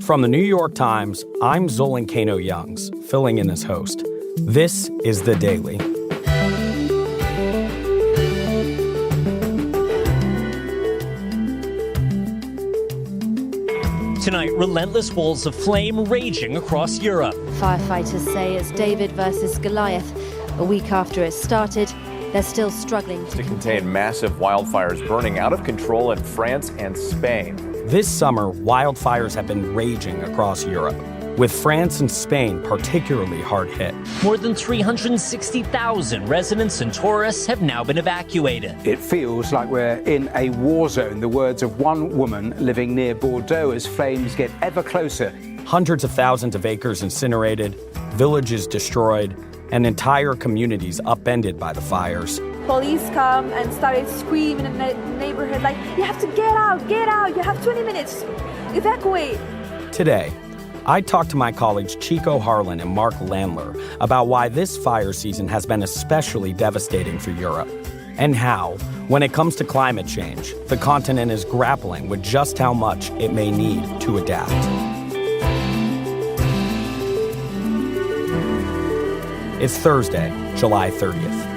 From the New York Times, I'm Zolan Kano-Youngs, filling in as host. This is The Daily. Tonight, relentless walls of flame raging across Europe. Firefighters say it's David versus Goliath. A week after it started, they're still struggling to contain massive wildfires burning out of control in France and Spain. This summer, wildfires have been raging across Europe, with France and Spain particularly hard hit. More than 360,000 residents and tourists have now been evacuated. It feels like we're in a war zone, the words of one woman living near Bordeaux as flames get ever closer. Hundreds of thousands of acres incinerated, villages destroyed, and entire communities upended by the fires. Police come and started screaming in the neighborhood like, you have to get out, you have 20 minutes, evacuate. Today, I talked to my colleagues Chico Harlan and Mark Landler about why this fire season has been especially devastating for Europe, and how, when it comes to climate change, the continent is grappling with just how much it may need to adapt. It's Thursday, July 30th.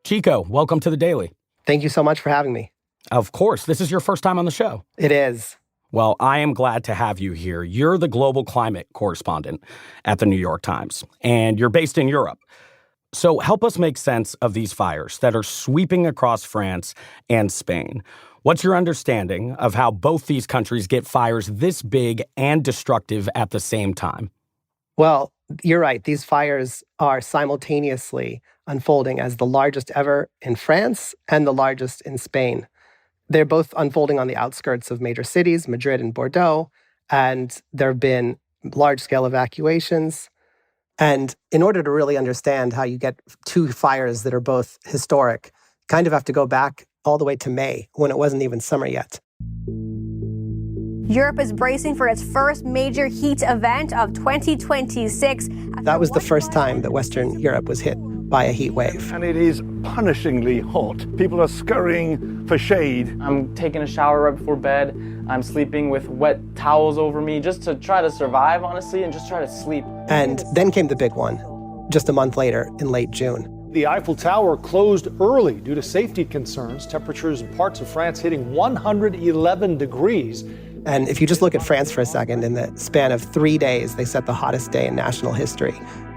Chico, welcome to The Daily. Thank you so much for having me. Of course, this is your first time on the show. It is. Well, I am glad to have you here. You're the global climate correspondent at the New York Times, and you're based in Europe. So help us make sense of these fires that are sweeping across France and Spain. What's your understanding of how both these countries get fires this big and destructive at the same time? Well, you're right. These fires are simultaneously unfolding as the largest ever in France and the largest in Spain. They're both unfolding on the outskirts of major cities, Madrid and Bordeaux, and there have been large-scale evacuations. And in order to really understand how you get two fires that are both historic, you kind of have to go back all the way to May, when it wasn't even summer yet. Europe is bracing for its first major heat event of 2026. That was the first time that Western Europe was hit by a heat wave. And it is punishingly hot. People are scurrying for shade. I'm taking a shower right before bed. I'm sleeping with wet towels over me just to try to survive, honestly, and just try to sleep. And then came the big one, just a month later in late June. The Eiffel Tower closed early due to safety concerns. Temperatures in parts of France hitting 111 degrees. And if you just look at France for a second, in the span of 3 days, they set the hottest day in national history,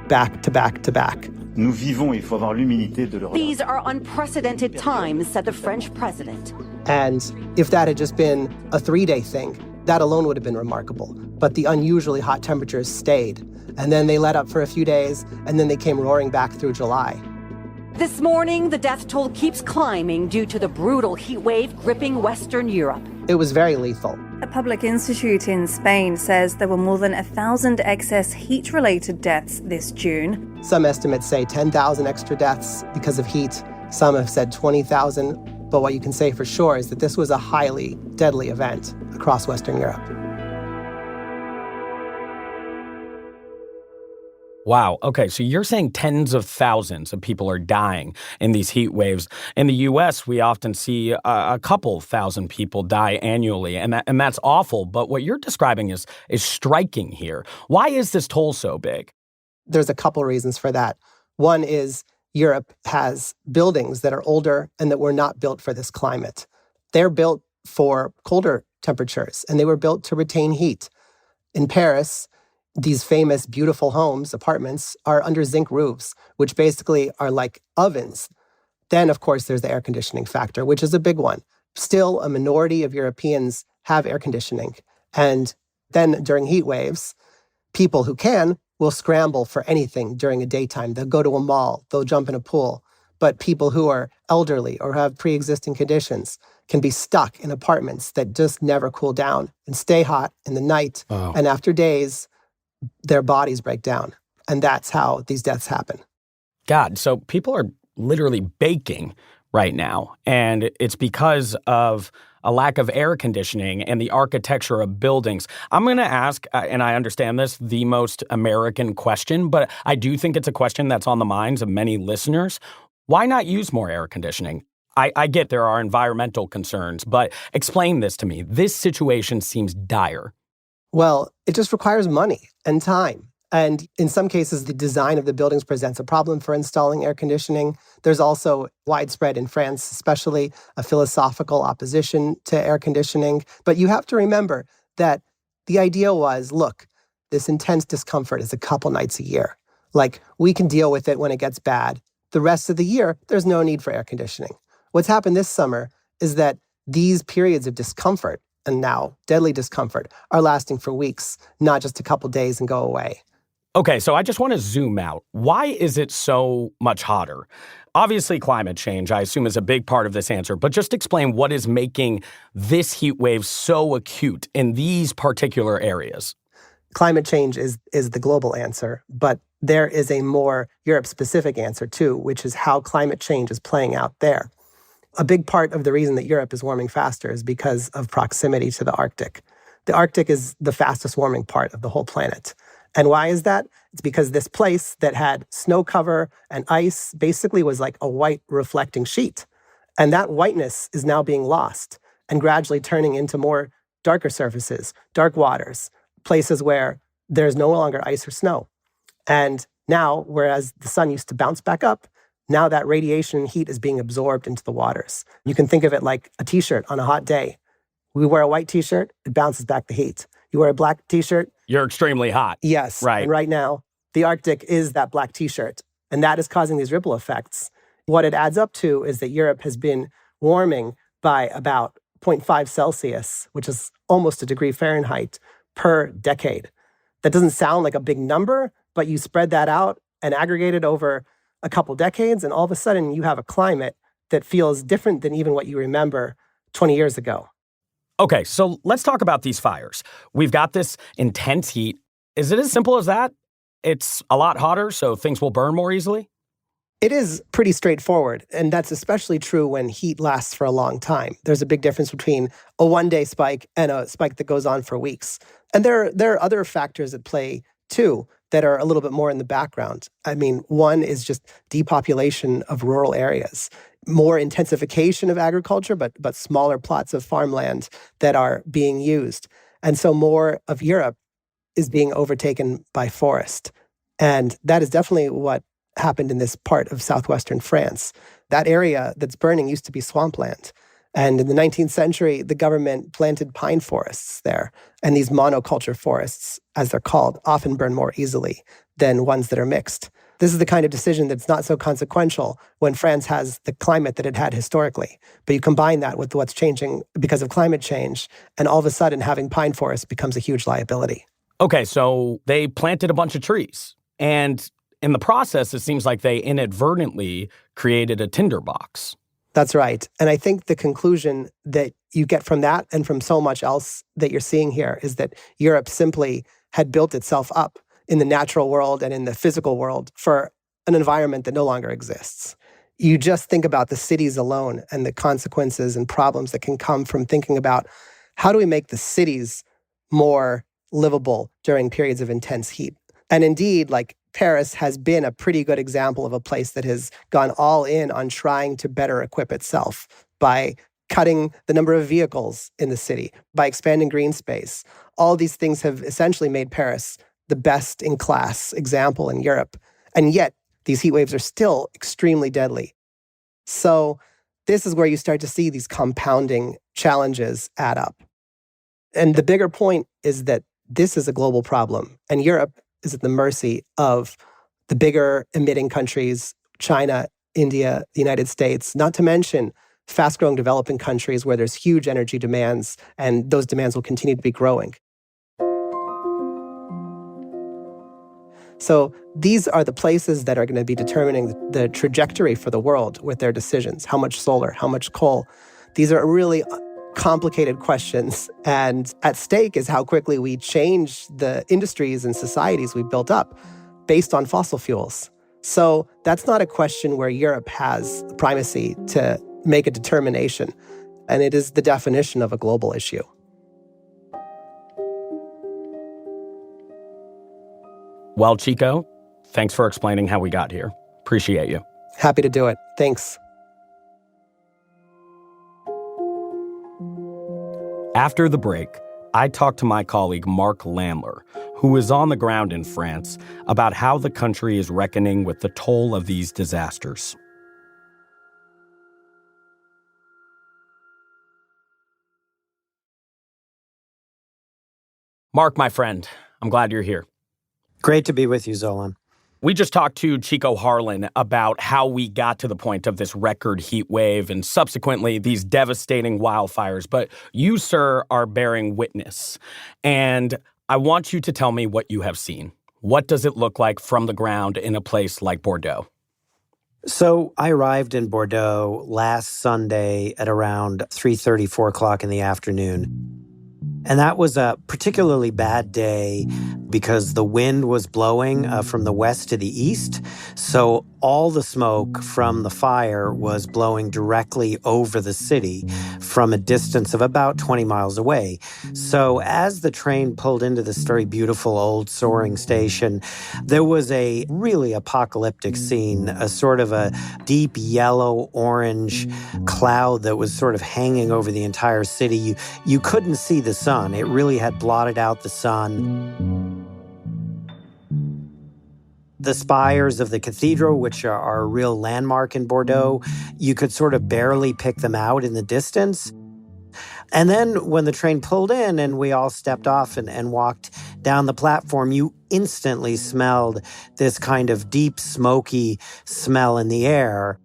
back to back to back. These are unprecedented times, said the French president. And if that had just been a 3-day thing, that alone would have been remarkable. But the unusually hot temperatures stayed. And then they let up for a few days, and then they came roaring back through July. This morning, the death toll keeps climbing due to the brutal heat wave gripping Western Europe. It was very lethal. A public institute in Spain says there were more than 1,000 excess heat-related deaths this June. Some estimates say 10,000 extra deaths because of heat. Some have said 20,000. But what you can say for sure is that this was a highly deadly event across Western Europe. Wow. Okay, so you're saying tens of thousands of people are dying in these heat waves. In the U.S., we often see a couple thousand people die annually, and that's awful. But what you're describing is striking here. Why is this toll so big? There's a couple reasons for that. One is Europe has buildings that are older and that were not built for this climate. They're built for colder temperatures, and they were built to retain heat. In Paris, these famous, beautiful homes, apartments, are under zinc roofs, which basically are like ovens. Then, of course, there's the air conditioning factor, which is a big one. Still, a minority of Europeans have air conditioning. And then during heat waves, people who can will scramble for anything during a daytime. They'll go to a mall, they'll jump in a pool. But people who are elderly or have pre-existing conditions can be stuck in apartments that just never cool down and stay hot in the night. Oh. And after days, their bodies break down. And that's how these deaths happen. God, so people are literally baking right now. And it's because of a lack of air conditioning and the architecture of buildings. I'm going to ask, and I understand this, the most American question, but I do think it's a question that's on the minds of many listeners. Why not use more air conditioning? I get there are environmental concerns, but explain this to me. This situation seems dire. Well, it just requires money and time. And in some cases, the design of the buildings presents a problem for installing air conditioning. There's also widespread in France, especially a philosophical opposition to air conditioning. But you have to remember that the idea was, look, this intense discomfort is a couple nights a year. Like, we can deal with it when it gets bad. The rest of the year, there's no need for air conditioning. What's happened this summer is that these periods of discomfort, and now deadly discomfort, are lasting for weeks, not just a couple days and go away. Okay, so I just want to zoom out. Why is it so much hotter? Obviously, climate change, I assume, is a big part of this answer, but just explain what is making this heat wave so acute in these particular areas. Climate change is the global answer, but there is a more Europe-specific answer too, which is how climate change is playing out there. A big part of the reason that Europe is warming faster is because of proximity to the Arctic. The Arctic is the fastest warming part of the whole planet. And why is that? It's because this place that had snow cover and ice basically was like a white reflecting sheet. And that whiteness is now being lost and gradually turning into more darker surfaces, dark waters, places where there's no longer ice or snow. And now, whereas the sun used to bounce back up, now that radiation and heat is being absorbed into the waters. You can think of it like a t-shirt on a hot day. We wear a white t-shirt, it bounces back the heat. You wear a black t-shirt. You're extremely hot. Yes. Right. And right now, the Arctic is that black t-shirt. And that is causing these ripple effects. What it adds up to is that Europe has been warming by about 0.5 Celsius, which is almost a degree Fahrenheit, per decade. That doesn't sound like a big number, but you spread that out and aggregate it over a couple decades, and all of a sudden you have a climate that feels different than even what you remember 20 years ago. Okay, so let's talk about these fires. We've got this intense heat. Is it as simple as that? It's a lot hotter, so things will burn more easily? It is pretty straightforward, and that's especially true when heat lasts for a long time. There's a big difference between a one-day spike and a spike that goes on for weeks. And there are other factors at play, too, that are a little bit more in the background. I mean, one is just depopulation of rural areas, more intensification of agriculture, but smaller plots of farmland that are being used. And so more of Europe is being overtaken by forest. And that is definitely what happened in this part of southwestern France. That area that's burning used to be swampland. And in the 19th century, the government planted pine forests there. And these monoculture forests, as they're called, often burn more easily than ones that are mixed. This is the kind of decision that's not so consequential when France has the climate that it had historically. But you combine that with what's changing because of climate change, and all of a sudden having pine forests becomes a huge liability. Okay, so they planted a bunch of trees. And in the process, it seems like they inadvertently created a tinderbox. That's right. And I think the conclusion that you get from that and from so much else that you're seeing here is that Europe simply had built itself up in the natural world and in the physical world for an environment that no longer exists. You just think about the cities alone and the consequences and problems that can come from thinking about how do we make the cities more livable during periods of intense heat. And indeed, like Paris has been a pretty good example of a place that has gone all in on trying to better equip itself by cutting the number of vehicles in the city, by expanding green space. All these things have essentially made Paris the best in class example in Europe. And yet, these heat waves are still extremely deadly. So this is where you start to see these compounding challenges add up. And the bigger point is that this is a global problem, and Europe is at the mercy of the bigger emitting countries, China, India, the United States, not to mention fast-growing developing countries where there's huge energy demands, and those demands will continue to be growing. So these are the places that are going to be determining the trajectory for the world with their decisions. How much solar, how much coal? These are really complicated questions, and at stake is how quickly we change the industries and societies we built up based on fossil fuels. So that's not a question where Europe has primacy to make a determination, and it is the definition of a global issue. Well, Chico, thanks for explaining how we got here. Appreciate you. Happy to do it. Thanks. After the break, I talked to my colleague Mark Landler, who is on the ground in France, about how the country is reckoning with the toll of these disasters. Mark, my friend, I'm glad you're here. Great to be with you, Zolan. We just talked to Chico Harlan about how we got to the point of this record heat wave and subsequently these devastating wildfires. But you, sir, are bearing witness. And I want you to tell me what you have seen. What does it look like from the ground in a place like Bordeaux? So I arrived in Bordeaux last Sunday at around 3:30, 4 o'clock in the afternoon. And that was a particularly bad day because the wind was blowing from the west to the east. So all the smoke from the fire was blowing directly over the city from a distance of about 20 miles away. So as the train pulled into this very beautiful old soaring station, there was a really apocalyptic scene, a sort of a deep yellow-orange cloud that was sort of hanging over the entire city. You couldn't see the sun. It really had blotted out the sun. The spires of the cathedral, which are a real landmark in Bordeaux, you could sort of barely pick them out in the distance. And then when the train pulled in and we all stepped off and walked down the platform, you instantly smelled this kind of deep, smoky smell in the air.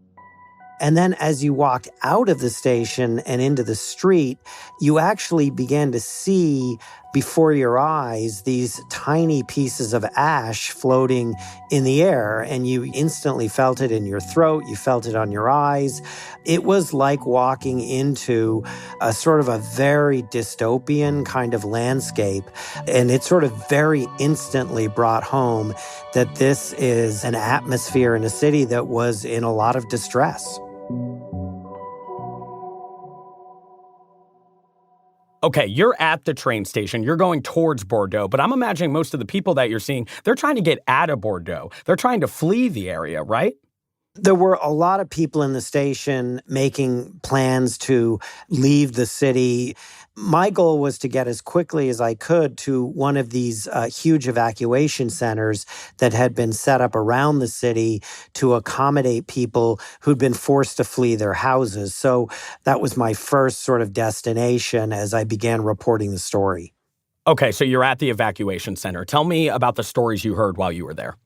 And then as you walked out of the station and into the street, you actually began to see before your eyes these tiny pieces of ash floating in the air. And you instantly felt it in your throat. You felt it on your eyes. It was like walking into a sort of a very dystopian kind of landscape. And it sort of very instantly brought home that this is an atmosphere in a city that was in a lot of distress. Okay, you're at the train station. You're going towards Bordeaux, but I'm imagining most of the people that you're seeing, they're trying to get out of Bordeaux. They're trying to flee the area, right? There were a lot of people in the station making plans to leave the city. My goal was to get as quickly as I could to one of these huge evacuation centers that had been set up around the city to accommodate people who'd been forced to flee their houses. So that was my first sort of destination as I began reporting the story. Okay, so you're at the evacuation center. Tell me about the stories you heard while you were there.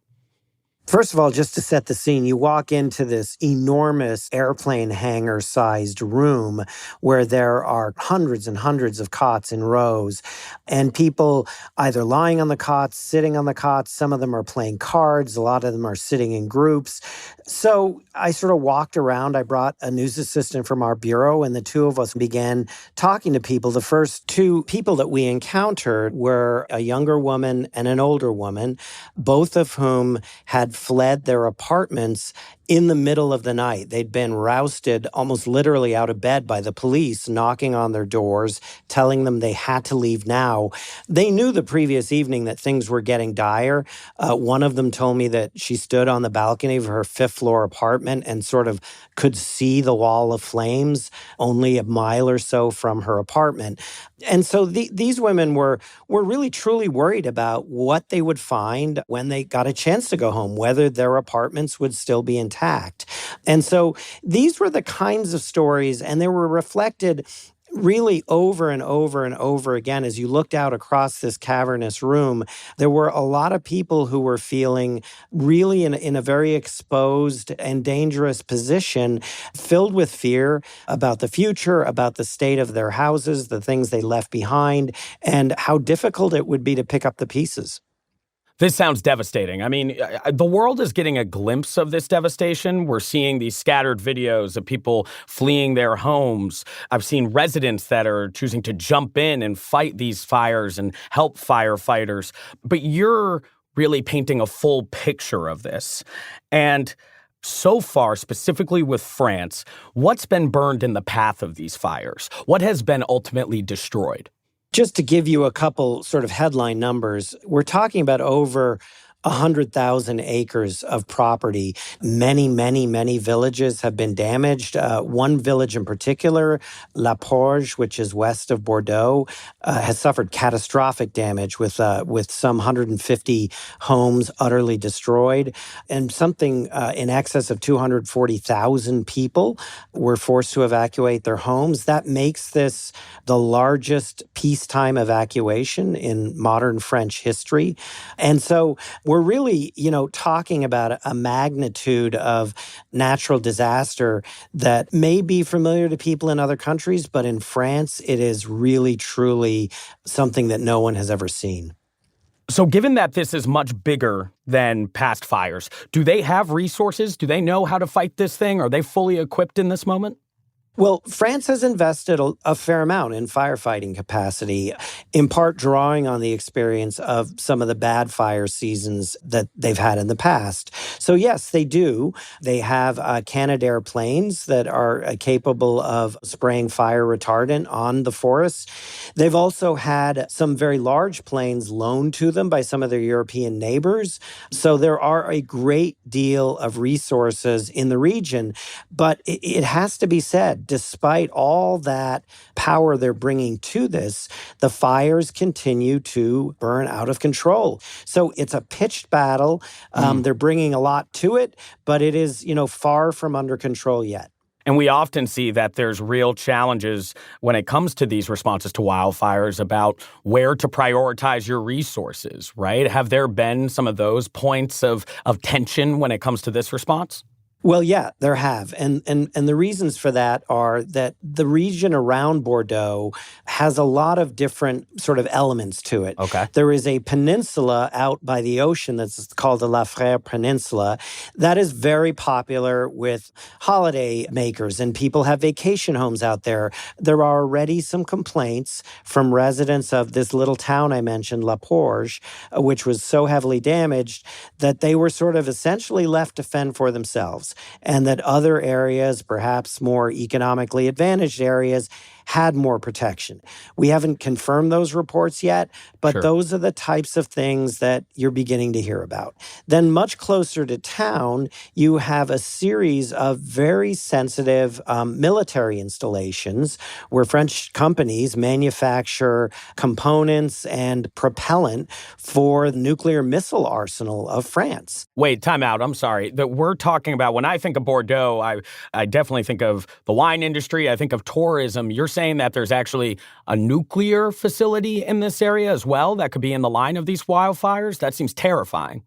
First of all, just to set the scene, you walk into this enormous airplane hangar-sized room where there are hundreds and hundreds of cots in rows, and people either lying on the cots, sitting on the cots. Some of them are playing cards. A lot of them are sitting in groups. So I sort of walked around. I brought a news assistant from our bureau, and the two of us began talking to people. The first two people that we encountered were a younger woman and an older woman, both of whom had fled their apartments in the middle of the night. They'd been rousted almost literally out of bed by the police, knocking on their doors, telling them they had to leave now. They knew the previous evening that things were getting dire. One of them told me that she stood on the balcony of her fifth-floor apartment and sort of could see the wall of flames only a mile or so from her apartment. And so these women were really truly worried about what they would find when they got a chance to go home, whether their apartments would still be intact. And so these were the kinds of stories, and they were reflected really over and over and over again. As you looked out across this cavernous room, there were a lot of people who were feeling really in a very exposed and dangerous position, filled with fear about the future, about the state of their houses, the things they left behind, and how difficult it would be to pick up the pieces. This sounds devastating. I mean, the world is getting a glimpse of this devastation. We're seeing these scattered videos of people fleeing their homes. I've seen residents that are choosing to jump in and fight these fires and help firefighters. But you're really painting a full picture of this. And so far, specifically with France, what's been burned in the path of these fires? What has been ultimately destroyed? Just to give you a couple sort of headline numbers, we're talking about over 100,000 acres of property. Many, many, many villages have been damaged. One village in particular, La Porge, which is west of Bordeaux, has suffered catastrophic damage with some 150 homes utterly destroyed, and something in excess of 240,000 people were forced to evacuate their homes. That makes this the largest peacetime evacuation in modern French history. And so we're really, talking about a magnitude of natural disaster that may be familiar to people in other countries, but in France, it is really, truly something that no one has ever seen. So given that this is much bigger than past fires, do they have resources? Do they know how to fight this thing? Are they fully equipped in this moment? Well, France has invested a fair amount in firefighting capacity, in part drawing on the experience of some of the bad fire seasons that they've had in the past. So yes, they do. They have Canadair planes that are capable of spraying fire retardant on the forests. They've also had some very large planes loaned to them by some of their European neighbors. So there are a great deal of resources in the region, but it has to be said, despite all that power they're bringing to this, the fires continue to burn out of control. So it's a pitched battle. They're bringing a lot to it, but it is, far from under control yet. And we often see that there's real challenges when it comes to these responses to wildfires about where to prioritize your resources, right? Have there been some of those points of tension when it comes to this response? Well, yeah, there have. And the reasons for that are that the region around Bordeaux has a lot of different sort of elements to it. Okay. There is a peninsula out by the ocean that's called the La Frère Peninsula that is very popular with holiday makers, and people have vacation homes out there. There are already some complaints from residents of this little town I mentioned, La Porge, which was so heavily damaged that they were sort of essentially left to fend for themselves, and that other areas, perhaps more economically advantaged areas, had more protection. We haven't confirmed those reports yet, but Sure. Those are the types of things that you're beginning to hear about. Then much closer to town, you have a series of very sensitive military installations where French companies manufacture components and propellant for the nuclear missile arsenal of France. Wait, time out. I'm sorry. That we're talking about, when I think of Bordeaux, I definitely think of the wine industry. I think of tourism. You're saying that there's actually a nuclear facility in this area as well that could be in the line of these wildfires? That seems terrifying.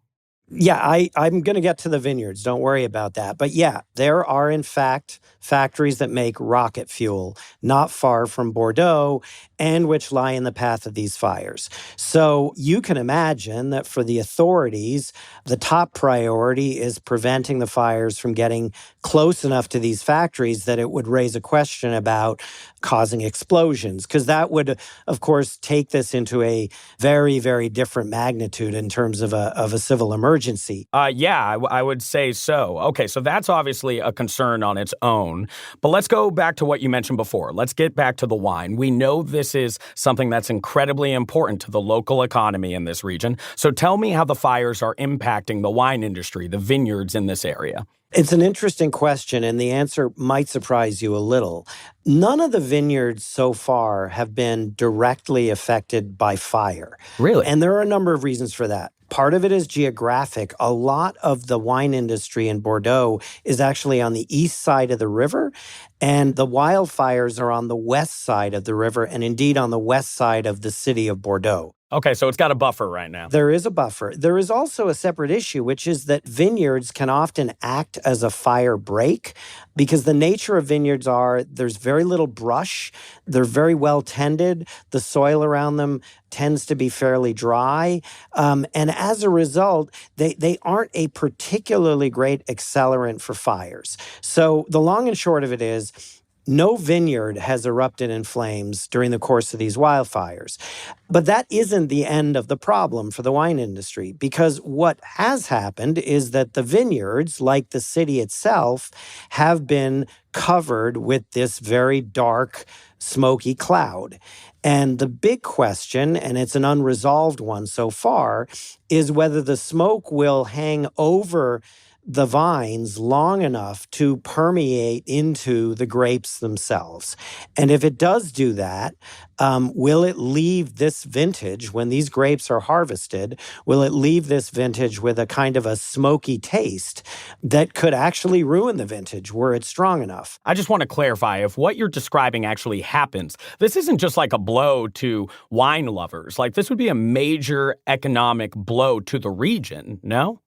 Yeah, I'm going to get to the vineyards. Don't worry about that. But yeah, there are, in fact, factories that make rocket fuel not far from Bordeaux and which lie in the path of these fires. So you can imagine that for the authorities, the top priority is preventing the fires from getting close enough to these factories that it would raise a question about causing explosions, because that would, of course, take this into a very, very different magnitude in terms of a civil emergency. I would say so. Okay, so that's obviously a concern on its own. But let's go back to what you mentioned before. Let's get back to the wine. We know this is something that's incredibly important to the local economy in this region. So tell me how the fires are impacting the wine industry, the vineyards in this area. It's an interesting question, and the answer might surprise you a little. None of the vineyards so far have been directly affected by fire. Really? And there are a number of reasons for that. Part of it is geographic. A lot of the wine industry in Bordeaux is actually on the east side of the river, and the wildfires are on the west side of the river, and indeed on the west side of the city of Bordeaux. Okay, so it's got a buffer right now. There is a buffer. There is also a separate issue, which is that vineyards can often act as a fire break, because the nature of vineyards are there's very little brush, they're very well tended, the soil around them tends to be fairly dry, and as a result, they aren't a particularly great accelerant for fires. So the long and short of it is, No vineyard has erupted in flames during the course of these wildfires. But that isn't the end of the problem for the wine industry, because what has happened is that the vineyards, like the city itself, have been covered with this very dark, smoky cloud. And the big question, and it's an unresolved one so far, is whether the smoke will hang over the vines long enough to permeate into the grapes themselves. And if it does do that, will it leave this vintage, when these grapes are harvested, will it leave this vintage with a kind of a smoky taste that could actually ruin the vintage were it strong enough? I just want to clarify, if what you're describing actually happens, this isn't just like a blow to wine lovers. Like, this would be a major economic blow to the region, no?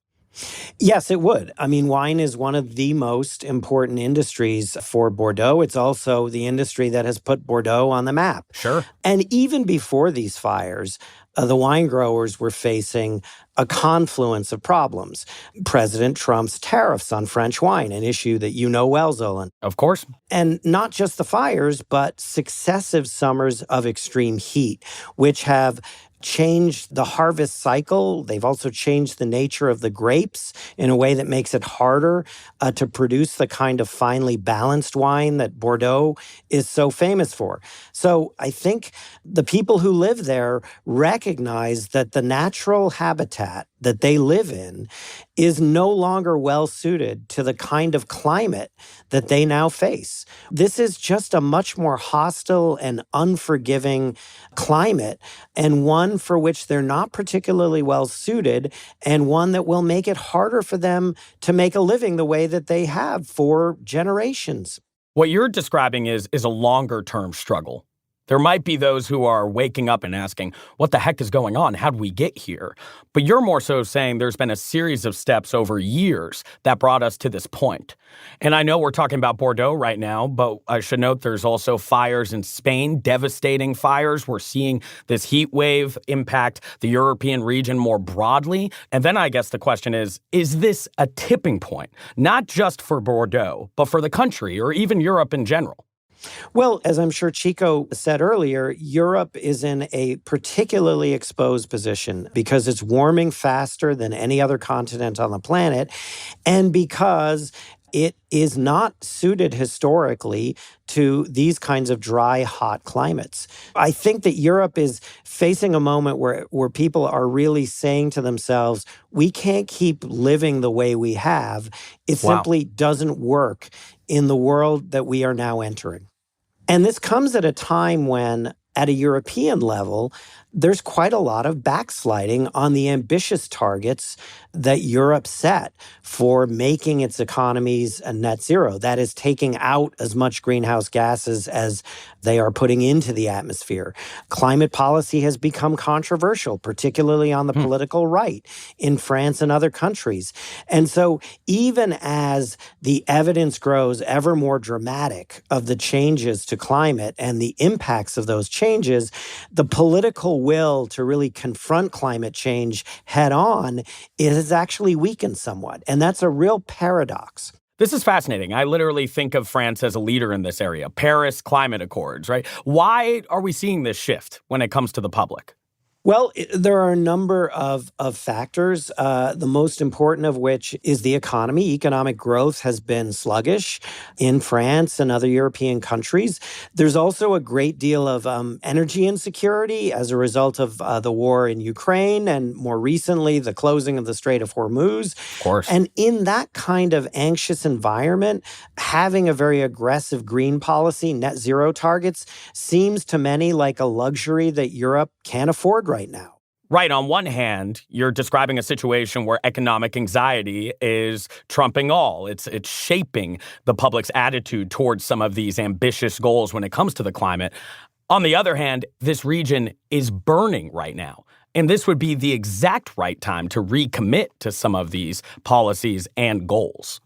Yes, it would. I mean, wine is one of the most important industries for Bordeaux. It's also the industry that has put Bordeaux on the map. Sure. And even before these fires, the wine growers were facing a confluence of problems. President Trump's tariffs on French wine, an issue that you know well, Zolan. Of course. And not just the fires, but successive summers of extreme heat, which have changed the harvest cycle. They've also changed the nature of the grapes in a way that makes it harder to produce the kind of finely balanced wine that Bordeaux is so famous for. So I think the people who live there recognize that the natural habitat that they live in is no longer well suited to the kind of climate that they now face. This is just a much more hostile and unforgiving climate, and one for which they're not particularly well suited, and one that will make it harder for them to make a living the way that they have for generations. What you're describing is a longer-term struggle. There might be those who are waking up and asking, what the heck is going on? How did we get here? But you're more so saying there's been a series of steps over years that brought us to this point. And I know we're talking about Bordeaux right now, but I should note there's also fires in Spain, devastating fires. We're seeing this heat wave impact the European region more broadly. And then I guess the question is this a tipping point? Not just for Bordeaux, but for the country or even Europe in general? Well, as I'm sure Chico said earlier, Europe is in a particularly exposed position because it's warming faster than any other continent on the planet, and because it is not suited historically to these kinds of dry, hot climates. I think that Europe is facing a moment where people are really saying to themselves, we can't keep living the way we have. It simply doesn't work in the world that we are now entering. And this comes at a time when, at a European level, there's quite a lot of backsliding on the ambitious targets that Europe set for making its economies a net zero. That is, taking out as much greenhouse gases as they are putting into the atmosphere. Climate policy has become controversial, particularly on the political right in France and other countries. And so even as the evidence grows ever more dramatic of the changes to climate and the impacts of those changes, the political will to really confront climate change head on has actually weakened somewhat. And that's a real paradox. This is fascinating. I literally think of France as a leader in this area. Paris Climate Accords, right? Why are we seeing this shift when it comes to the public? Well, there are a number of factors, the most important of which is the economy. Economic growth has been sluggish in France and other European countries. There's also a great deal of energy insecurity as a result of the war in Ukraine and, more recently, the closing of the Strait of Hormuz. Of course. And in that kind of anxious environment, having a very aggressive green policy, net zero targets, seems to many like a luxury that Europe can't afford right now. Right. On one hand, you're describing a situation where economic anxiety is trumping all. It's shaping the public's attitude towards some of these ambitious goals when it comes to the climate. On the other hand, this region is burning right now. And this would be the exact right time to recommit to some of these policies and goals.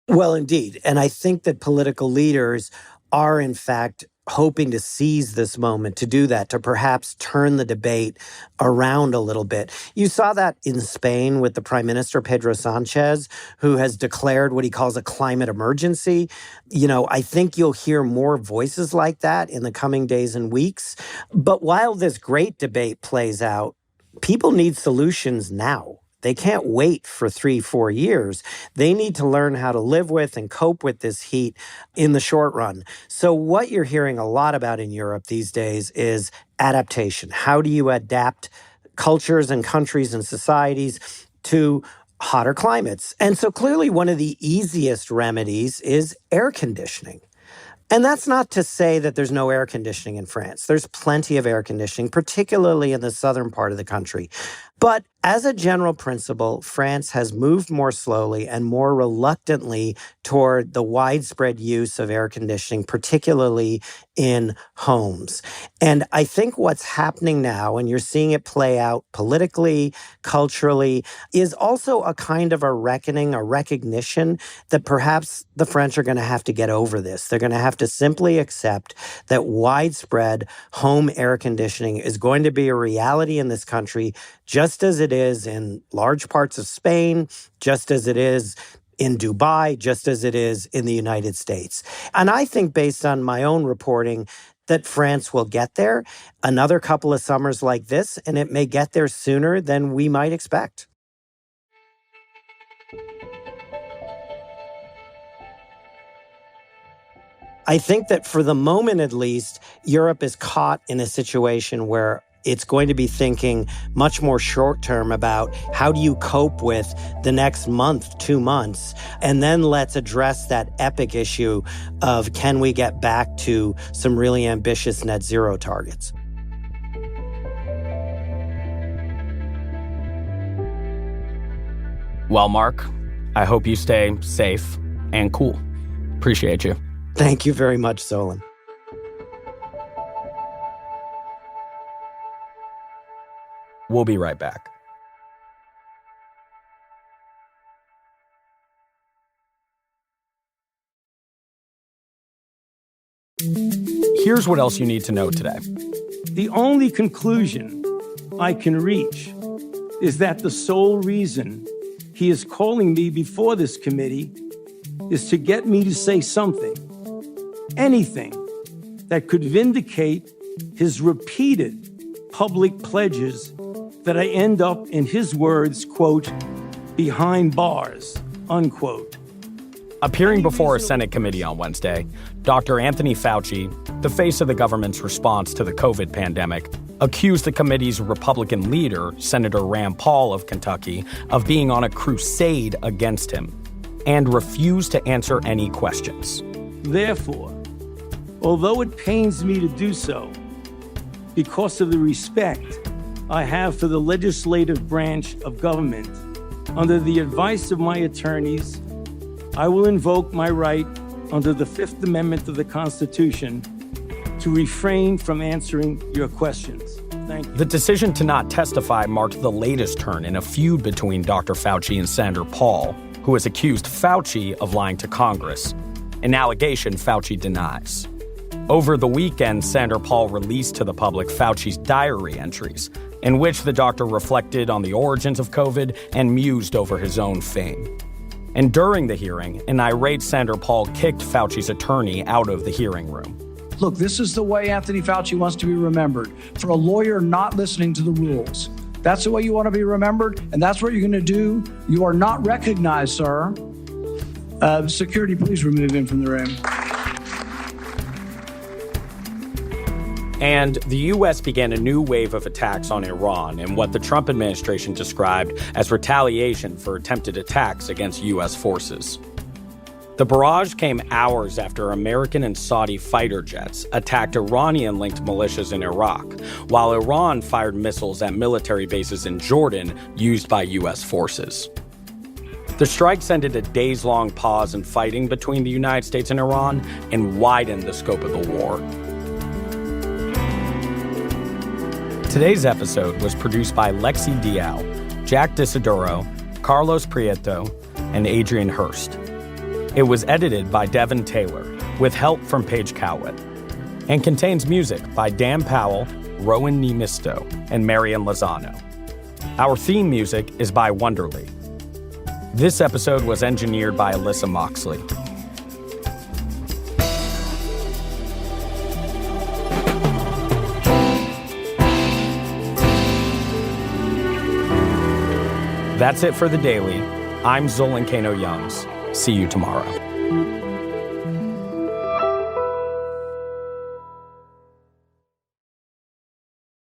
Well, indeed. And I think that political leaders are, in fact, hoping to seize this moment to do that, to perhaps turn the debate around a little bit. You saw that in Spain with the Prime Minister, Pedro Sanchez, who has declared what he calls a climate emergency. I think you'll hear more voices like that in the coming days and weeks. But while this great debate plays out, people need solutions now. They can't wait for 3-4 years. They need to learn how to live with and cope with this heat in the short run. So what you're hearing a lot about in Europe these days is adaptation. How do you adapt cultures and countries and societies to hotter climates? And so clearly one of the easiest remedies is air conditioning. And that's not to say that there's no air conditioning in France. There's plenty of air conditioning, particularly in the southern part of the country. But as a general principle, France has moved more slowly and more reluctantly toward the widespread use of air conditioning, particularly in homes. And I think what's happening now, and you're seeing it play out politically, culturally, is also a kind of a reckoning, a recognition that perhaps the French are going to have to get over this. They're going to have to simply accept that widespread home air conditioning is going to be a reality in this country, just as it is in large parts of Spain, just as it is in Dubai, just as it is in the United States. And I think based on my own reporting that France will get there, another couple of summers like this, and it may get there sooner than we might expect. I think that for the moment, at least, Europe is caught in a situation where it's going to be thinking much more short-term about how do you cope with the next month, 2 months, and then let's address that epic issue of can we get back to some really ambitious net zero targets. Well, Mark, I hope you stay safe and cool. Appreciate you. Thank you very much, Solon. We'll be right back. Here's what else you need to know today. The only conclusion I can reach is that the sole reason he is calling me before this committee is to get me to say something, anything, that could vindicate his repeated public pledges that I end up, in his words, quote, behind bars, unquote. Appearing before a Senate committee on Wednesday, Dr. Anthony Fauci, the face of the government's response to the COVID pandemic, accused the committee's Republican leader, Senator Rand Paul of Kentucky, of being on a crusade against him and refused to answer any questions. Therefore, although it pains me to do so, because of the respect I have for the legislative branch of government, under the advice of my attorneys, I will invoke my right under the Fifth Amendment of the Constitution to refrain from answering your questions. Thank you. The decision to not testify marked the latest turn in a feud between Dr. Fauci and Senator Paul, who has accused Fauci of lying to Congress, an allegation Fauci denies. Over the weekend, Senator Paul released to the public Fauci's diary entries, in which the doctor reflected on the origins of COVID and mused over his own fame. And during the hearing, an irate Senator Paul kicked Fauci's attorney out of the hearing room. Look, this is the way Anthony Fauci wants to be remembered, for a lawyer not listening to the rules. That's the way you want to be remembered, and that's what you're going to do. You are not recognized, sir. Security, please remove him from the room. And the U.S. began a new wave of attacks on Iran in what the Trump administration described as retaliation for attempted attacks against U.S. forces. The barrage came hours after American and Saudi fighter jets attacked Iranian-linked militias in Iraq, while Iran fired missiles at military bases in Jordan used by U.S. forces. The strikes ended a days-long pause in fighting between the United States and Iran and widened the scope of the war. Today's episode was produced by Lexi Dial, Jack Disidoro, Carlos Prieto, and Adrian Hurst. It was edited by Devin Taylor, with help from Paige Cowett. and contains music by Dan Powell, Rowan Nemisto, and Marian Lozano. Our theme music is by Wonderly. This episode was engineered by Alyssa Moxley. That's it for The Daily. I'm Zolan Kano-Youngs. See you tomorrow.